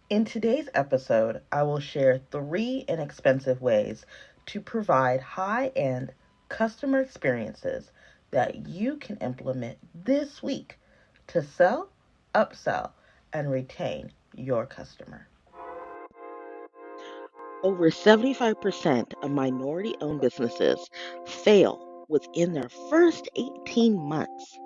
In today's episode, I will share 3 inexpensive ways to provide high-end customer experiences that you can implement this week to sell, upsell, and retain your customer. Over 75% of minority owned businesses fail within their first 18 months.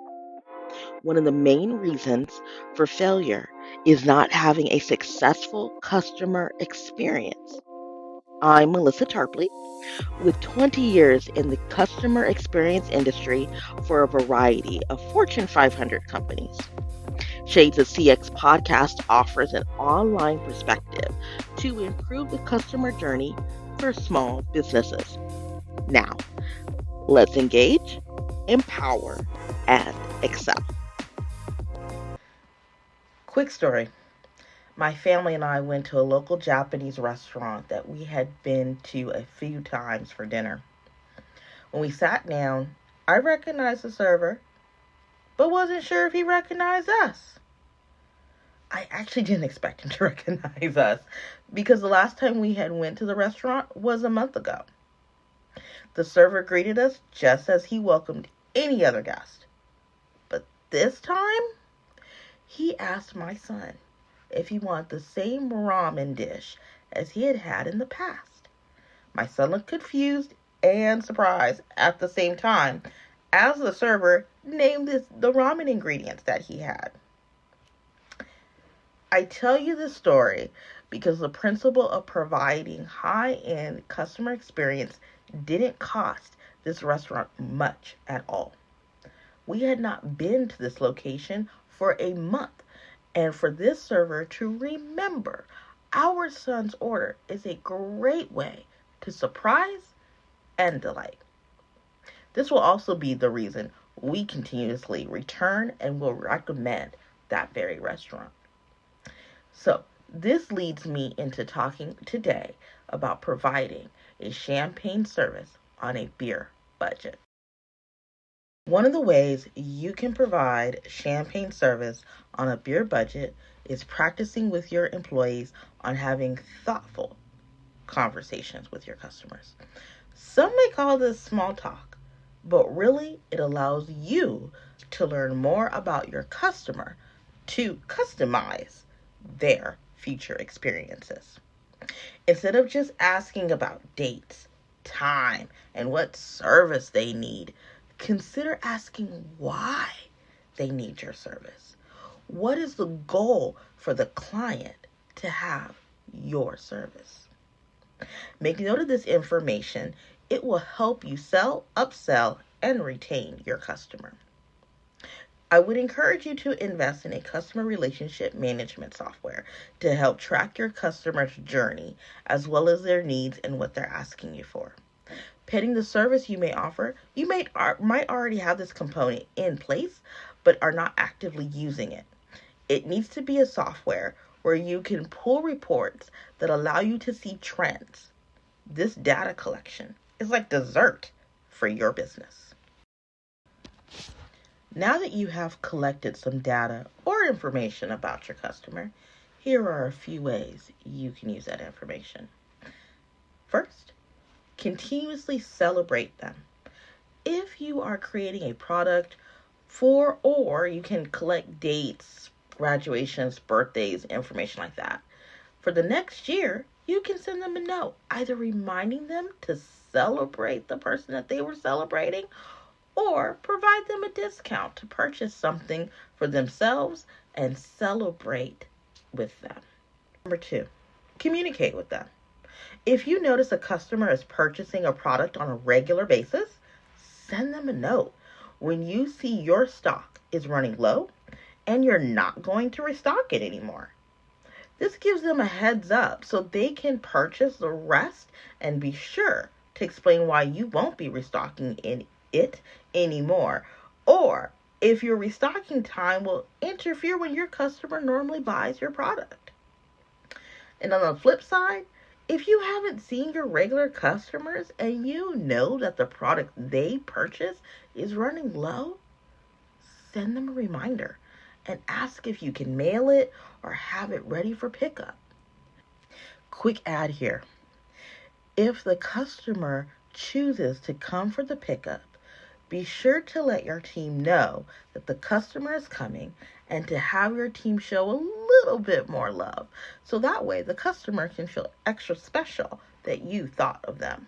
One of the main reasons for failure is not having a successful customer experience. I'm Melissa Tarpley with 20 years in the customer experience industry for a variety of Fortune 500 companies. Shades of CX podcast offers an online perspective to improve the customer journey for small businesses. Now, let's engage, empower, and excel. Quick story. My family and I went to a local Japanese restaurant that we had been to a few times for dinner. When we sat down, I recognized the server, but wasn't sure if he recognized us. I actually didn't expect him to recognize us because the last time we had went to the restaurant was a month ago. The server greeted us just as he welcomed any other guest. But this time, he asked my son if he wanted the same ramen dish as he had had in the past. My son looked confused and surprised at the same time as the server named the ramen ingredients that he had. I tell you this story because the principle of providing high-end customer experience didn't cost this restaurant much at all. We had not been to this location for a month, and for this server to remember our son's order is a great way to surprise and delight. This will also be the reason we continuously return and will recommend that very restaurant. So, this leads me into talking today about providing a champagne service on a beer budget. One of the ways you can provide champagne service on a beer budget is practicing with your employees on having thoughtful conversations with your customers. Some may call this small talk, but really it allows you to learn more about your customer to customize their future experiences. Instead of just asking about dates, time, and what service they need, consider asking why they need your service. What is the goal for the client to have your service? Make note of this information. It will help you sell, upsell, and retain your customer. I would encourage you to invest in a customer relationship management software to help track your customer's journey as well as their needs and what they're asking you for. Pending the service you may offer, you might already have this component in place, but are not actively using it. It needs to be a software where you can pull reports that allow you to see trends. This data collection is like dessert for your business. Now that you have collected some data or information about your customer, here are a few ways you can use that information. First, continuously celebrate them. If you are creating a product or you can collect dates, graduations, birthdays, information like that. For the next year, you can send them a note, either reminding them to celebrate the person that they were celebrating or provide them a discount to purchase something for themselves and celebrate with them. Number 2, communicate with them. If you notice a customer is purchasing a product on a regular basis, send them a note. When you see your stock is running low and you're not going to restock it anymore. This gives them a heads up so they can purchase the rest and be sure to explain why you won't be restocking it anymore, or if your restocking time will interfere when your customer normally buys your product. And on the flip side, if you haven't seen your regular customers and you know that the product they purchase is running low, send them a reminder and ask if you can mail it or have it ready for pickup. Quick ad here. If the customer chooses to come for the pickup, be sure to let your team know that the customer is coming and to have your team show a little bit more love. So that way the customer can feel extra special that you thought of them.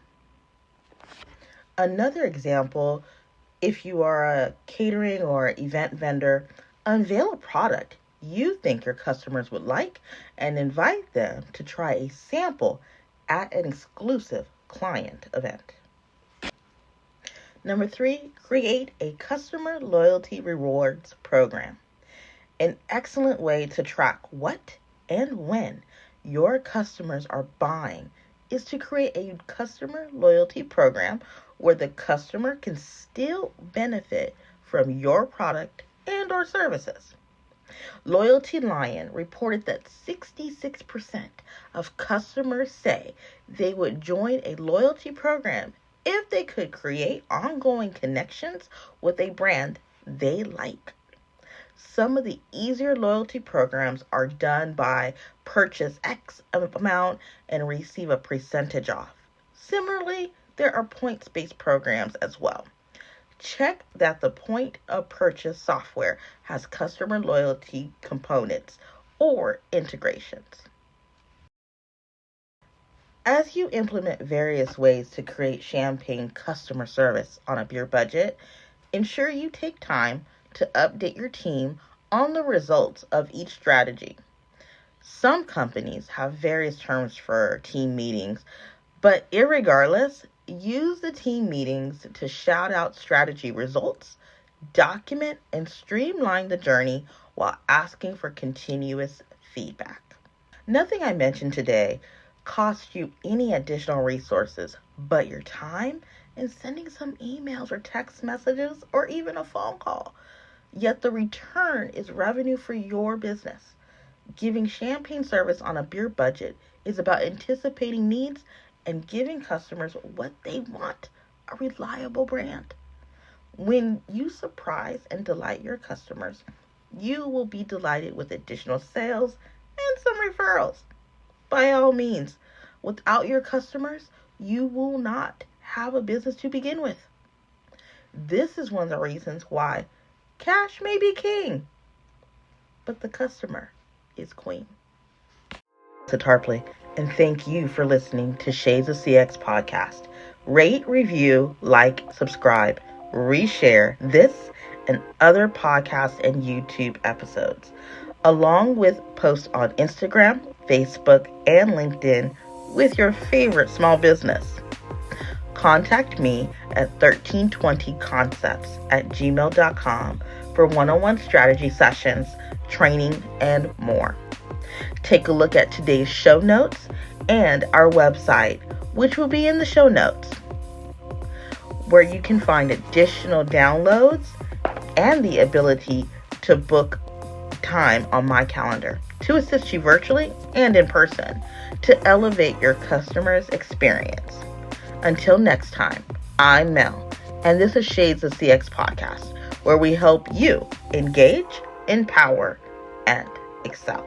Another example, if you are a catering or event vendor, unveil a product you think your customers would like and invite them to try a sample at an exclusive client event. Number 3, create a customer loyalty rewards program. An excellent way to track what and when your customers are buying is to create a customer loyalty program where the customer can still benefit from your product and or services. Loyalty Lion reported that 66% of customers say they would join a loyalty program if they could create ongoing connections with a brand they like. Some of the easier loyalty programs are done by purchase X amount and receive a percentage off. Similarly, there are points-based programs as well. Check that the point of purchase software has customer loyalty components or integrations. As you implement various ways to create champagne customer service on a beer budget, ensure you take time to update your team on the results of each strategy. Some companies have various terms for team meetings, but irregardless, use the team meetings to shout out strategy results, document and streamline the journey while asking for continuous feedback. Nothing I mentioned today costs you any additional resources but your time and sending some emails or text messages or even a phone call. Yet the return is revenue for your business. Giving champagne service on a beer budget is about anticipating needs and giving customers what they want, a reliable brand. When you surprise and delight your customers, you will be delighted with additional sales and some referrals. By all means, without your customers, you will not have a business to begin with. This is one of the reasons why cash may be king, but the customer is queen. To Tarpley, and thank you for listening to Shades of CX podcast. Rate, review, like, subscribe, reshare this and other podcasts and YouTube episodes, along with posts on Instagram, Facebook, and LinkedIn with your favorite small business. Contact me at 1320concepts@gmail.com for one-on-one strategy sessions, training, and more. Take a look at today's show notes and our website, which will be in the show notes, where you can find additional downloads and the ability to book time on my calendar to assist you virtually and in person to elevate your customers' experience. Until next time, I'm Mel, and this is Shades of CX podcast, where we help you engage, empower, and excel.